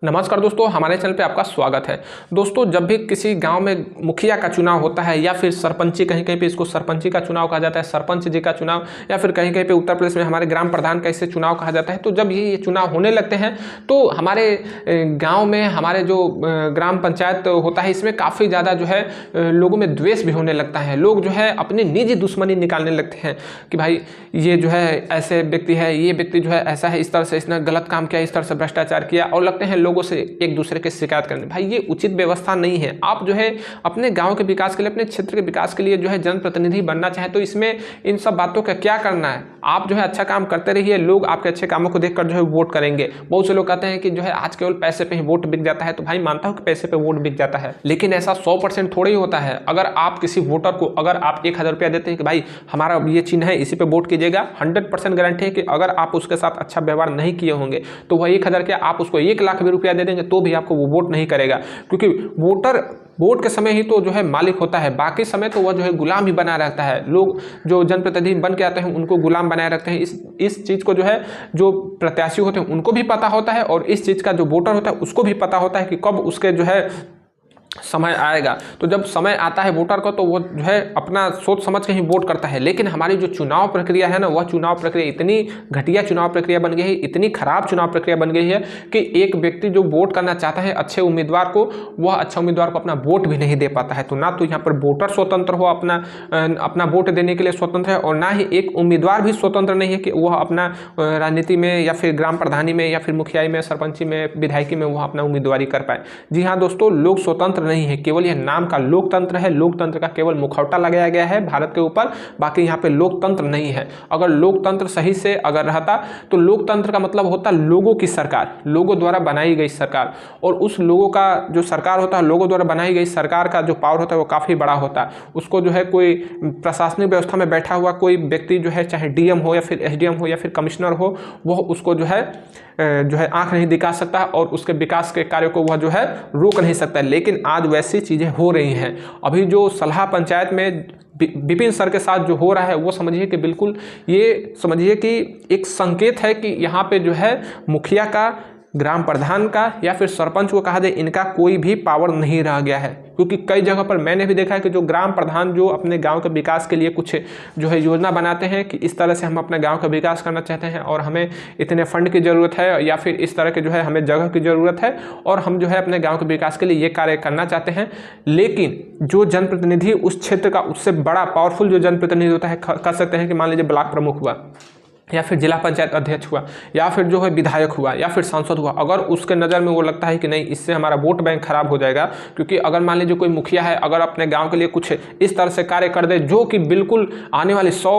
नमस्कार दोस्तों, हमारे चैनल पे आपका स्वागत है। दोस्तों, जब भी किसी गांव में मुखिया का चुनाव होता है या फिर सरपंची, कहीं कहीं पे इसको सरपंची का चुनाव कहा जाता है, सरपंच जी का चुनाव, या फिर कहीं कहीं पे उत्तर प्रदेश में हमारे ग्राम प्रधान का इसे चुनाव कहा जाता है। तो जब ये चुनाव होने लगते हैं तो हमारे गाँव में हमारे जो ग्राम पंचायत होता है इसमें काफ़ी ज़्यादा जो है लोगों में द्वेष भी होने लगता है। लोग जो है अपनी निजी दुश्मनी निकालने लगते हैं कि भाई ये जो है ऐसे व्यक्ति है, ये व्यक्ति जो है ऐसा है, इस तरह से इसने गलत काम किया, इस तरह से भ्रष्टाचार किया, और लगते हैं लोगों से एक दूसरे की शिकायत करने। भाई ये उचित व्यवस्था नहीं है। आप जो है अपने गांव के विकास के लिए, अपने क्षेत्र के विकास के लिए जो है जनप्रतिनिधि बनना चाहे तो इसमें इन सब बातों का क्या करना है। आप जो है अच्छा काम करते रहिए, लोग आपके अच्छे कामों को देखकर जो है वोट करेंगे। बहुत से लोग कहते हैं कि जो है आज केवल पैसे पे ही वोट बिक जाता है, तो भाई मानता हूं कि पैसे पे वोट बिक जाता है, लेकिन ऐसा 100% थोड़ी होता है। अगर आप किसी वोटर को अगर आप 1000 रुपया देते हैं कि भाई हमारा ये चिन्ह है, इसी पे वोट कीजिएगा, 100% गारंटी है कि अगर आप उसके साथ अच्छा व्यवहार नहीं किए होंगे तो वह 1000 क्या आप उसको 1 लाख भी रुपया दे देंगे तो भी आपको वो वोट नहीं करेगा। क्योंकि वोटर वोट के समय ही तो जो है मालिक होता है, बाकी समय तो वह जो है गुलाम ही बना रहता है। लोग जो जनप्रतिनिधि बन के आते हैं उनको गुलाम बनाए रखते हैं। इस चीज़ को जो है जो प्रत्याशी होते हैं उनको भी पता होता है, और इस चीज़ का जो वोटर होता है उसको भी पता होता है कि कब उसके जो है समय आएगा। तो जब समय आता है वोटर का तो वो जो है अपना सोच समझ के ही वोट करता है। लेकिन हमारी जो चुनाव प्रक्रिया है ना, वह चुनाव प्रक्रिया इतनी घटिया चुनाव प्रक्रिया बन गई है, इतनी खराब चुनाव प्रक्रिया बन गई है कि एक व्यक्ति जो वोट करना चाहता है अच्छे उम्मीदवार को, वह अच्छा उम्मीदवार को अपना वोट भी नहीं दे पाता है। तो ना तो यहाँ पर वोटर स्वतंत्र हो, अपना वोट देने के लिए स्वतंत्र है, और ना ही एक उम्मीदवार भी स्वतंत्र नहीं है कि वह अपना राजनीति में या फिर ग्राम प्रधानी में या फिर मुखियाई में, सरपंची में, विधायकी में वह अपना उम्मीदवारी कर पाए। जी हाँ दोस्तों, लोग स्वतंत्र नहीं है, केवल यह नाम का लोकतंत्र है। लोकतंत्र का केवल मुखौटा लगाया गया है भारत के ऊपर, बाकी यहाँ पे लोकतंत्र नहीं है। अगर लोकतंत्र सही से अगर रहता तो लोकतंत्र का मतलब होता लोगों की सरकार, लोगों द्वारा बनाई गई सरकार, और उस लोगों का जो सरकार होता है, लोगों द्वारा बनाई गई सरकार का जो पावर होता है वो काफ़ी बड़ा होता है। उसको जो है कोई प्रशासनिक व्यवस्था में बैठा हुआ कोई व्यक्ति जो है, चाहे डीएम हो या फिर एसडीएम हो या फिर कमिश्नर हो, वह उसको जो है आंख नहीं दिखा सकता और उसके विकास के कार्य को वह जो है रोक नहीं सकता। लेकिन आज वैसी चीज़ें हो रही हैं। अभी जो सलाह पंचायत में विपिन सर के साथ जो हो रहा है वो समझिए कि बिल्कुल ये समझिए कि एक संकेत है कि यहाँ पे जो है मुखिया का, ग्राम प्रधान का या फिर सरपंच को कहा जाए, इनका कोई भी पावर नहीं रह गया है। क्योंकि कई जगह पर मैंने भी देखा है कि जो ग्राम प्रधान जो अपने गांव के विकास के लिए कुछ जो है योजना बनाते हैं कि इस तरह से हम अपने गांव का विकास करना चाहते हैं और हमें इतने फंड की ज़रूरत है या फिर इस तरह के जो है हमें जगह की ज़रूरत है और हम जो है अपने गाँव के विकास के लिए ये कार्य करना चाहते हैं। लेकिन जो जनप्रतिनिधि उस क्षेत्र का, उससे बड़ा पावरफुल जो जनप्रतिनिधि होता है, कर सकते हैं कि मान लीजिए ब्लॉक प्रमुख हुआ या फिर जिला पंचायत अध्यक्ष हुआ या फिर जो है विधायक हुआ या फिर सांसद हुआ, अगर उसके नज़र में वो लगता है कि नहीं इससे हमारा वोट बैंक खराब हो जाएगा, क्योंकि अगर मान लीजिए कोई मुखिया है, अगर अपने गांव के लिए कुछ इस तरह से कार्य कर दे जो कि बिल्कुल आने वाले 100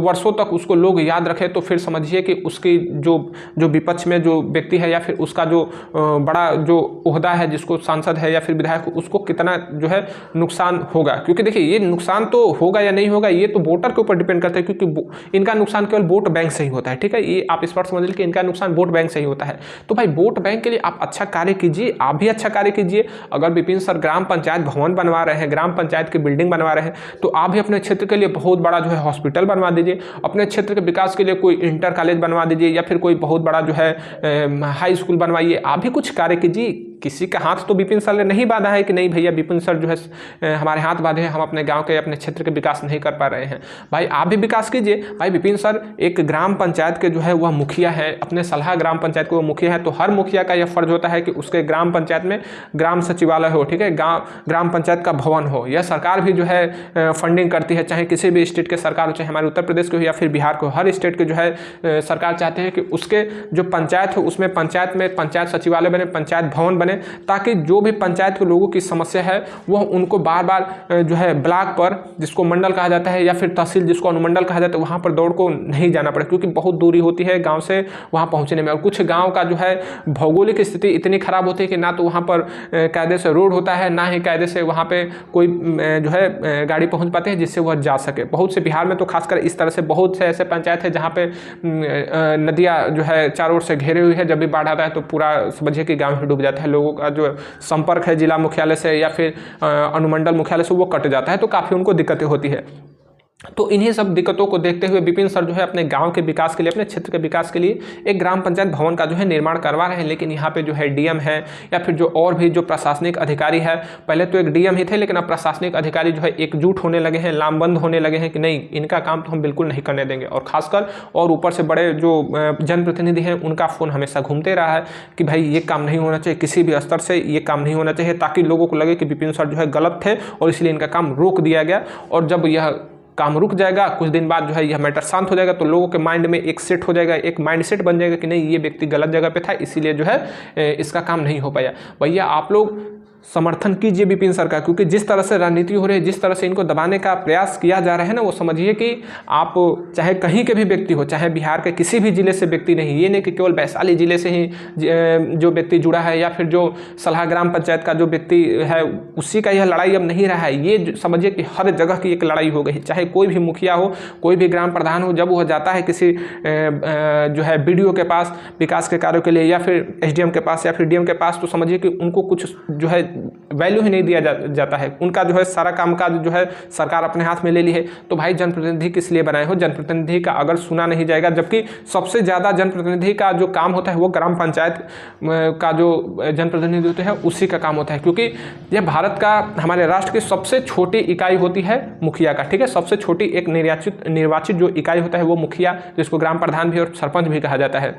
वर्षों तक उसको लोग याद रखें, तो फिर समझिए कि उसकी जो विपक्ष में जो व्यक्ति है या फिर उसका जो बड़ा जो ओहदा है, जिसको सांसद है या फिर विधायक, उसको कितना जो है नुकसान होगा। क्योंकि देखिए ये नुकसान तो होगा या नहीं होगा ये तो वोटर के ऊपर डिपेंड करता है, क्योंकि इनका नुकसान केवल वोट बैंक से ही होता है। ठीक है, ये आप इस बात समझ लीजिए कि इनका नुकसान वोट बैंक से ही होता है। तो भाई वोट बैंक के लिए आप अच्छा कार्य कीजिए, आप भी अच्छा कार्य कीजिए। अगर विपिन सर ग्राम पंचायत भवन बनवा रहे हैं, ग्राम पंचायत की बिल्डिंग बनवा रहे हैं, तो आप भी अपने क्षेत्र के लिए बहुत बड़ा जो है हॉस्पिटल बनवा दीजिए। अपने क्षेत्र के विकास के लिए कोई इंटर कॉलेज बनवा दीजिए या फिर कोई बहुत बड़ा जो है हाई स्कूल बनवाइए। आप भी कुछ कार्य कीजिए। किसी का हाथ तो विपिन सर ने नहीं बांधा है कि नहीं भैया विपिन सर जो है हमारे हाथ बांधे हैं, हम अपने गांव के, अपने क्षेत्र के विकास नहीं कर पा रहे हैं। भाई आप भी विकास कीजिए। भाई विपिन सर एक ग्राम पंचायत के जो है वह मुखिया है, अपने सलाह ग्राम पंचायत के वो मुखिया है, तो हर मुखिया का यह फर्ज होता है कि उसके ग्राम पंचायत में ग्राम सचिवालय हो, ठीक है, ग्राम पंचायत का भवन हो। यह सरकार भी जो है फंडिंग करती है, चाहे किसी भी स्टेट के सरकार हो, चाहे हमारे उत्तर प्रदेश के हो या फिर बिहार को, हर स्टेट के जो है सरकार चाहते हैं कि उसके जो पंचायत हो उसमें पंचायत में पंचायत सचिवालय बने, पंचायत भवन बने, ताकि जो भी पंचायत के लोगों की समस्या है वह उनको बार बार जो है ब्लॉक पर, जिसको मंडल कहा जाता है, या फिर तहसील जिसको अनुमंडल कहा जाता है, वहाँ पर दौड़ को नहीं जाना पड़े, क्योंकि बहुत दूरी होती है गांव से वहाँ पहुँचने में। और कुछ गांव का जो है भौगोलिक स्थिति इतनी खराब होती है कि ना तो वहाँ पर कायदे से रोड होता है, ना ही कायदे से वहाँ पे कोई जो है गाड़ी पहुँच पाती है जिससे वह जा सके। बहुत से बिहार में तो खासकर इस तरह से बहुत से ऐसे पंचायत है जहाँ पे नदियाँ जो है चारों ओर से घेरे हुई है, जब भी बाढ़ आता है तो पूरा समझिए कि गाँव ही डूब जाता है। लोगों का जो संपर्क है जिला मुख्यालय से या फिर अनुमंडल मुख्यालय से वो कट जाता है, तो काफ़ी उनको दिक्कतें होती है। तो इन्हीं सब दिक्कतों को देखते हुए विपिन सर जो है अपने गांव के विकास के लिए, अपने क्षेत्र के विकास के लिए एक ग्राम पंचायत भवन का जो है निर्माण करवा रहे हैं। लेकिन यहाँ पे जो है डीएम है या फिर जो और भी जो प्रशासनिक अधिकारी है, पहले तो एक डीएम ही थे लेकिन अब प्रशासनिक अधिकारी जो है एकजुट होने लगे हैं, लामबंद होने लगे हैं कि नहीं, इनका काम तो हम बिल्कुल नहीं करने देंगे। और खासकर और ऊपर से बड़े जो जनप्रतिनिधि हैं उनका फ़ोन हमेशा घूमते रहा है कि भाई ये काम नहीं होना चाहिए, किसी भी स्तर से ये काम नहीं होना चाहिए, ताकि लोगों को लगे कि विपिन सर जो है गलत थे और इसलिए इनका काम रोक दिया गया। और जब यह काम रुक जाएगा, कुछ दिन बाद जो है यह मैटर शांत हो जाएगा, तो लोगों के माइंड में एक सेट हो जाएगा, एक माइंड सेट बन जाएगा कि नहीं, ये व्यक्ति गलत जगह पे था, इसीलिए जो है इसका काम नहीं हो पाया। भैया आप लोग समर्थन कीजिए विपिन सर का, क्योंकि जिस तरह से राजनीति हो रही है, जिस तरह से इनको दबाने का प्रयास किया जा रहा है ना, वो समझिए कि आप चाहे कहीं के भी व्यक्ति हो, चाहे बिहार के किसी भी जिले से व्यक्ति नहीं, ये नहीं कि केवल वैशाली जिले से ही जो व्यक्ति जुड़ा है या फिर जो सलाह ग्राम पंचायत का जो व्यक्ति है उसी का यह लड़ाई अब नहीं रहा है। ये समझिए कि हर जगह की एक लड़ाई हो गई, चाहे कोई भी मुखिया हो, कोई भी ग्राम प्रधान हो, जब वह जाता है किसी जो है BDO के पास विकास के कार्यों के लिए या फिर SDM के पास या फिर DM के पास, तो समझिए कि उनको कुछ जो है वैल्यू ही नहीं दिया जाता है। उनका जो है सारा कामकाज जो है सरकार अपने हाथ में ले ली है। तो भाई जनप्रतिनिधि किस लिए बनाए हो? जनप्रतिनिधि का अगर सुना नहीं जाएगा, जबकि सबसे ज़्यादा जनप्रतिनिधि का जो काम होता है वो ग्राम पंचायत का जो जनप्रतिनिधि होते हैं उसी का काम होता है, क्योंकि यह भारत का, हमारे राष्ट्र की सबसे छोटी इकाई होती है मुखिया का, ठीक है। सबसे छोटी एक निर्वाचित जो इकाई होता है वो मुखिया, जिसको ग्राम प्रधान भी और सरपंच भी कहा जाता है।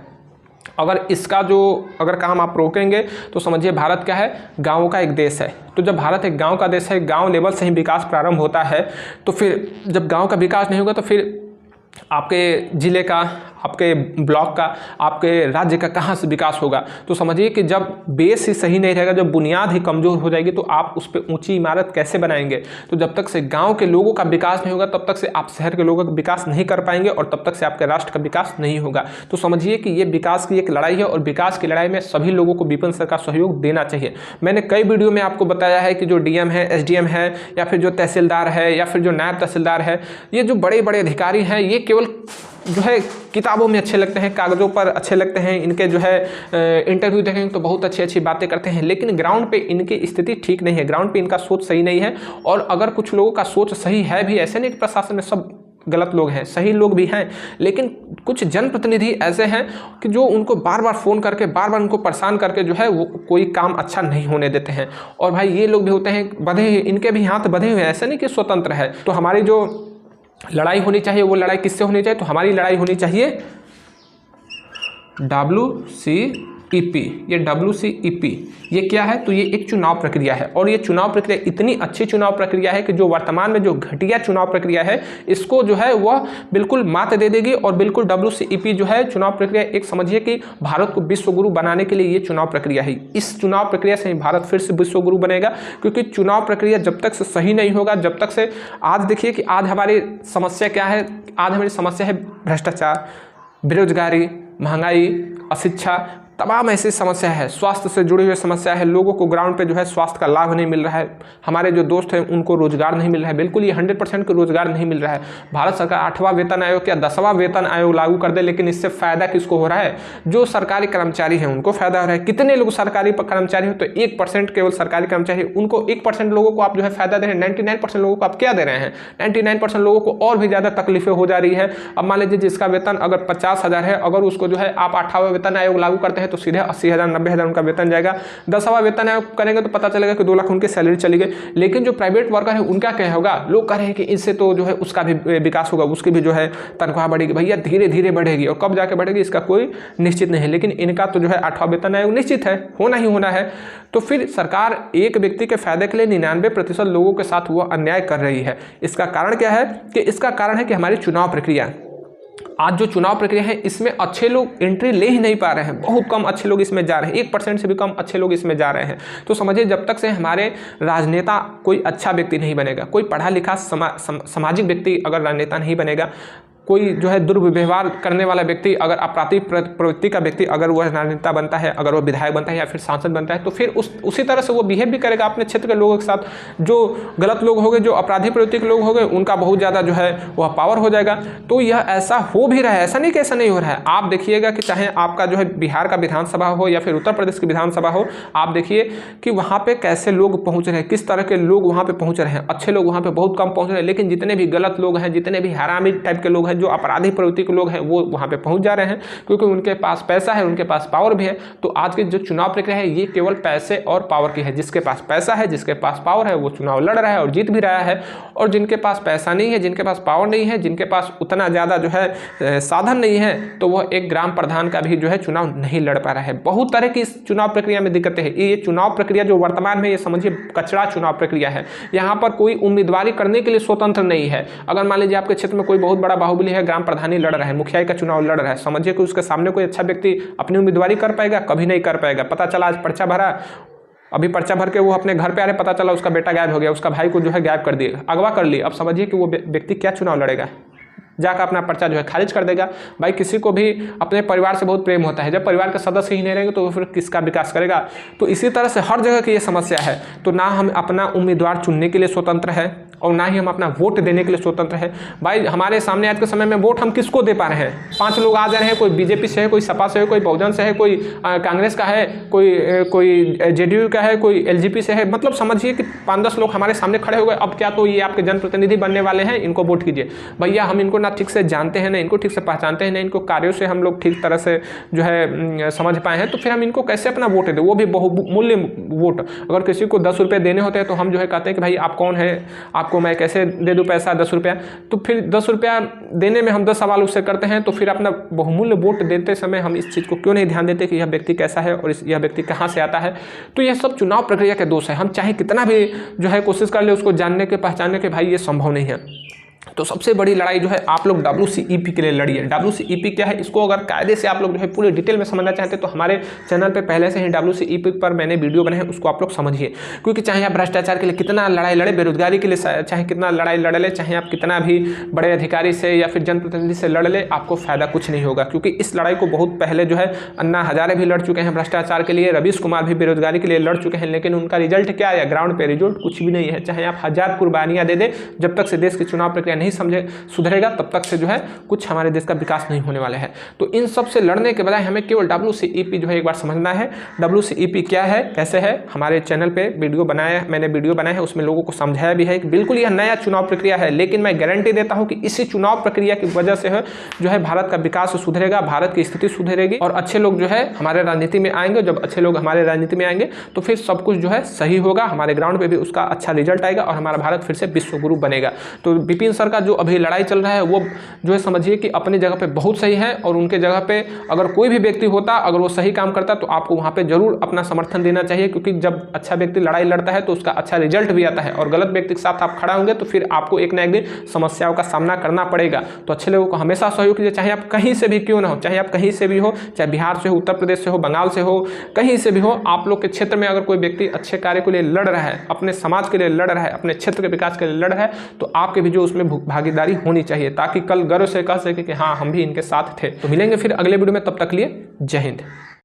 अगर काम आप रोकेंगे तो समझिए भारत क्या है, गाँव का एक देश है। तो जब भारत एक गांव का देश है, गांव लेवल से ही विकास प्रारंभ होता है, तो फिर जब गांव का विकास नहीं होगा तो फिर आपके ज़िले का, आपके ब्लॉक का, आपके राज्य का कहाँ से विकास होगा? तो समझिए कि जब बेस ही सही नहीं रहेगा, जब बुनियाद ही कमज़ोर हो जाएगी, तो आप उस पर ऊंची इमारत कैसे बनाएंगे? तो जब तक से गांव के लोगों का विकास नहीं होगा तब तक से आप शहर के लोगों का विकास नहीं कर पाएंगे और तब तक से आपके राष्ट्र का विकास नहीं होगा। तो समझिए कि ये विकास की एक लड़ाई है और विकास की लड़ाई में सभी लोगों को विपिन सर का सहयोग देना चाहिए। मैंने कई वीडियो में आपको बताया है कि जो DM है, SDM है या फिर जो तहसीलदार है या फिर जो नायब तहसीलदार है, ये जो बड़े बड़े अधिकारी हैं, ये केवल जो है किताबों में अच्छे लगते हैं, कागज़ों पर अच्छे लगते हैं, इनके जो है इंटरव्यू देखेंगे तो बहुत अच्छी अच्छी बातें करते हैं, लेकिन ग्राउंड पे इनकी स्थिति ठीक नहीं है, ग्राउंड पे इनका सोच सही नहीं है। और अगर कुछ लोगों का सोच सही है भी, ऐसे नहीं कि प्रशासन में सब गलत लोग हैं, सही लोग भी हैं, लेकिन कुछ जनप्रतिनिधि ऐसे हैं कि जो उनको बार बार फ़ोन करके, बार बार उनको परेशान करके जो है वो कोई काम अच्छा नहीं होने देते हैं। और भाई ये लोग भी होते हैं बंधे, इनके भी हाथ बंधे हुए हैं, ऐसे नहीं कि स्वतंत्र है। तो हमारी जो लड़ाई होनी चाहिए वो लड़ाई किससे होनी चाहिए? तो हमारी लड़ाई होनी चाहिए WCEP। ये WCEP ये क्या है? तो ये एक चुनाव प्रक्रिया है और ये चुनाव प्रक्रिया इतनी अच्छी चुनाव प्रक्रिया है कि जो वर्तमान में जो घटिया चुनाव प्रक्रिया है इसको जो है वह बिल्कुल मात दे देगी। और बिल्कुल WCEP जो है चुनाव प्रक्रिया, एक समझिए कि भारत को विश्वगुरु बनाने के लिए ये चुनाव प्रक्रिया है। इस चुनाव प्रक्रिया से ही भारत फिर से विश्वगुरु बनेगा, क्योंकि चुनाव प्रक्रिया जब तक से सही नहीं होगा, जब तक से, आज देखिए कि आज हमारी समस्या क्या है? आज हमारी समस्या है भ्रष्टाचार, बेरोजगारी, महंगाई, अशिक्षा, तमाम ऐसी समस्या है। स्वास्थ्य से जुड़ी हुई समस्या है, लोगों को ग्राउंड पे जो है स्वास्थ्य का लाभ नहीं मिल रहा है। हमारे जो दोस्त हैं उनको रोजगार नहीं मिल रहा है, बिल्कुल ये 100% को रोजगार नहीं मिल रहा है। भारत सरकार 8वां वेतन आयोग या 10वां वेतन आयोग लागू कर दे, लेकिन इससे फ़ायदा किसको हो रहा है? जो सरकारी कर्मचारी हैं उनको फ़ायदा हो रहा है। कितने लोग सरकारी कर्मचारी हो? तो 1% केवल सरकारी कर्मचारी, उनको 1% लोगों को आप जो है फ़ायदा दे रहे हैं, 99% लोगों को आप क्या दे रहे हैं? 99% लोगों को और भी ज़्यादा तकलीफें हो जा रही है। अब मान लीजिए जिसका वेतन अगर 50,000 है, अगर उसको जो है आप 8वां वेतन आयोग लागू करते हैं तो सीधे 80,000 90,000 उनका वेतन जाएगा। 10वां वेतन आयोग करेंगे तो पता चलेगा कि 2 लाख उनकी सैलरी चली गई। लेकिन जो प्राइवेट वर्कर है उनका क्या होगा? लोग कह रहे हैं कि इससे तो जो है उसका भी विकास होगा, उसकी भी जो है तनख्वाह बढ़ेगी। भैया धीरे धीरे बढ़ेगी और कब जाके बढ़ेगी इसका कोई निश्चित नहीं है, लेकिन इनका तो जो है 8वां वेतन आयोग निश्चित है, होना ही होना है। तो फिर सरकार एक व्यक्ति के फायदे के लिए 99% लोगों के साथ वो अन्याय कर रही है। इसका कारण क्या है? कि इसका कारण है कि हमारी चुनाव प्रक्रिया, आज जो चुनाव प्रक्रिया है इसमें अच्छे लोग एंट्री ले ही नहीं पा रहे हैं, बहुत कम अच्छे लोग इसमें जा रहे हैं, 1% से भी कम अच्छे लोग इसमें जा रहे हैं। तो समझिए जब तक से हमारे राजनेता कोई अच्छा व्यक्ति नहीं बनेगा, कोई पढ़ा लिखा सामाजिक व्यक्ति अगर राजनेता नहीं बनेगा, कोई जो है दुर्व्यवहार करने वाला व्यक्ति, अगर आपराधिक प्रवृत्ति का व्यक्ति अगर वह राजनेता बनता है, अगर वह विधायक बनता है या फिर सांसद बनता है, तो फिर उसी तरह से वो बिहेव भी करेगा अपने क्षेत्र के लोगों के साथ। जो गलत लोग हो गए, जो अपराधी प्रवृत्ति के लोग हो गए, उनका बहुत ज़्यादा जो है वह पावर हो जाएगा। तो यह ऐसा हो भी रहा है, ऐसा नहीं कि ऐसा नहीं हो रहा है। आप देखिएगा कि चाहे आपका जो है बिहार का विधानसभा हो या फिर उत्तर प्रदेश की विधानसभा हो, आप देखिए कि वहाँ पे कैसे लोग पहुँच रहे हैं, किस तरह के लोग वहाँ पे पहुँच रहे हैं। अच्छे लोग वहाँ पे बहुत कम पहुँच रहे हैं, लेकिन जितने भी गलत लोग हैं, जितने भी हरामी टाइप के लोग हैं, जो अपराधी प्रवृत्ति के लोग हैं, वो वहाँ पे पहुँच जा रहे हैं, क्योंकि उनके पास पैसा है, उनके पास पावर भी है। तो आज की जो चुनाव प्रक्रिया है, ये केवल पैसे और पावर की है। जिसके पास पैसा है, जिसके पास पावर है, वो चुनाव लड़ रहा है और जीत भी रहा है। और जिनके पास पैसा नहीं है, जिनके पास पावर नहीं है, जिनके पास उतना ज़्यादा जो है साधन नहीं है, तो वह एक ग्राम प्रधान का भी जो है चुनाव नहीं लड़ पा रहा है। बहुत तरह की इस चुनाव प्रक्रिया में दिक्कतें हैं। ये चुनाव प्रक्रिया जो वर्तमान में, ये समझिए कचरा चुनाव प्रक्रिया है। यहाँ पर कोई उम्मीदवारी करने के लिए स्वतंत्र नहीं है। अगर मान लीजिए आपके क्षेत्र में कोई बहुत बड़ा बाहुबली है, ग्राम प्रधानी लड़ रहा है, मुखिया का चुनाव लड़ रहा है, समझिए कि उसके सामने कोई अच्छा व्यक्ति अपनी उम्मीदवारी कर पाएगा? कभी नहीं कर पाएगा। पता चला आज पर्चा भरा, अभी पर्चा भर के वो अपने घर पे आ रहे, पता चला उसका बेटा गायब हो गया, उसका भाई को जो है गायब कर दिए, अगवा कर लिए। अब समझिए कि वो व्यक्ति क्या चुनाव लड़ेगा? जाकर अपना पर्चा जो है खारिज कर देगा। भाई किसी को भी अपने परिवार से बहुत प्रेम होता है, जब परिवार के सदस्य ही नहीं रहेंगे तो फिर किसका विकास करेगा? तो इसी तरह से हर जगह की ये समस्या है। तो ना हम अपना उम्मीदवार चुनने के लिए स्वतंत्र है और ना ही हम अपना वोट देने के लिए स्वतंत्र है। भाई हमारे सामने आज के समय में वोट हम किसको दे पा रहे हैं? 5 लोग आ जा रहे हैं, कोई बीजेपी से है, कोई सपा से है, कोई बहुजन से है, कोई कांग्रेस का है, कोई जेडीयू का है, कोई एलजेपी से है। मतलब समझिए कि 5-10 लोग हमारे सामने खड़े हो गए। अब क्या तो ये आपके जनप्रतिनिधि बनने वाले हैं, इनको वोट कीजिए। भैया हम इनको ना ठीक से जानते हैं, ना इनको ठीक से पहचानते हैं, ना इनको कार्यों से हम लोग ठीक तरह से जो है समझ पाए हैं, तो फिर हम इनको कैसे अपना वोट दें? वो भी बहुमूल्य वोट। अगर किसी को 10 रुपये देने होते हैं तो हम जो है कहते हैं कि भाई आप कौन है, आपको मैं कैसे दे दूं पैसा 10 रुपया। तो फिर 10 रुपया देने में हम 10 सवाल उससे करते हैं। तो फिर अपना बहुमूल्य वोट देते समय हम इस चीज़ को क्यों नहीं ध्यान देते कि यह व्यक्ति कैसा है और यह व्यक्ति कहाँ से आता है? तो यह सब चुनाव प्रक्रिया के दोष है। हम चाहे कितना भी जो है कोशिश कर ले उसको जानने के, पहचानने के, भाई ये संभव नहीं है। तो सबसे बड़ी लड़ाई जो है आप लोग WCEP के लिए लड़िए। WCEP क्या है, इसको अगर कायदे से आप लोग जो है पूरे डिटेल में समझना चाहते हैं तो हमारे चैनल पे पहले से ही WCEP पर मैंने वीडियो बनाए हैं, उसको आप लोग समझिए। क्योंकि चाहे आप भ्रष्टाचार के लिए कितना लड़ाई लड़े, बेरोजगारी के लिए चाहे कितना लड़ाई लड़ ले, चाहे आप कितना भी बड़े अधिकारी से या फिर जनप्रतिनिधि से लड़ ले, आपको फायदा कुछ नहीं होगा। क्योंकि इस लड़ाई को बहुत पहले जो है अन्ना हजारे भी लड़ चुके हैं भ्रष्टाचार के लिए, रवीश कुमार भी बेरोजगारी के लिए लड़ चुके हैं, लेकिन उनका रिजल्ट क्या आया? ग्राउंड पे रिजल्ट कुछ भी नहीं है। चाहे आप 1000 कुर्बानियाँ दे दे, जब तक से देश की चुनाव प्रक्रिया नहीं सुधरेगा तब तक से जो है कुछ हमारे देश का विकास नहीं होने वाला है। तो इन सब से लड़ने के बजाय हमें केवल WCEP जो है एक बार समझना है। WCEP क्या है, कैसे है, हमारे चैनल पे वीडियो बनाया, मैंने वीडियो बनाया है, उसमें लोगों को समझाया भी है कि बिल्कुल यह नया चुनाव प्रक्रिया है। लेकिन मैं गारंटी देता हूं कि इसी चुनाव प्रक्रिया की वजह से जो है भारत का विकास सुधरेगा, भारत की स्थिति सुधरेगी और अच्छे लोग जो है हमारे राजनीति में आएंगे। जब अच्छे लोग हमारे राजनीति में आएंगे तो फिर सब कुछ जो है सही होगा, हमारे ग्राउंड पे भी उसका अच्छा रिजल्ट आएगा और हमारा भारत फिर से विश्व गुरु बनेगा। तो विपिन सर का जो अभी लड़ाई चल रहा है वो जो है समझिए कि अपनी जगह पे बहुत सही है और उनके जगह पे अगर कोई भी व्यक्ति होता, अगर वो सही काम करता तो आपको वहाँ पे जरूर अपना समर्थन देना चाहिए। क्योंकि जब अच्छा व्यक्ति लड़ाई लड़ता है तो उसका अच्छा रिजल्ट भी आता है और गलत व्यक्ति के साथ आप खड़ा होंगे तो फिर आपको एक ना एक दिन समस्याओं का सामना करना पड़ेगा। तो अच्छे लोगों को हमेशा सहयोग कीजिए, चाहे आप कहीं से भी क्यों ना हो, चाहे आप कहीं से भी हो, चाहे बिहार से हो, उत्तर प्रदेश से हो, बंगाल से हो, कहीं से भी हो। आप लोग के क्षेत्र में अगर कोई व्यक्ति अच्छे कार्य के लिए लड़ रहा है, अपने समाज के लिए लड़ रहा है, अपने क्षेत्र के विकास के लिए लड़ रहा है, तो आपके भी जो उसमें भागीदारी होनी चाहिए, ताकि कल गर्व से कह सके कि हाँ हम भी इनके साथ थे। तो मिलेंगे फिर अगले वीडियो में, तब तक लिए जय हिंद।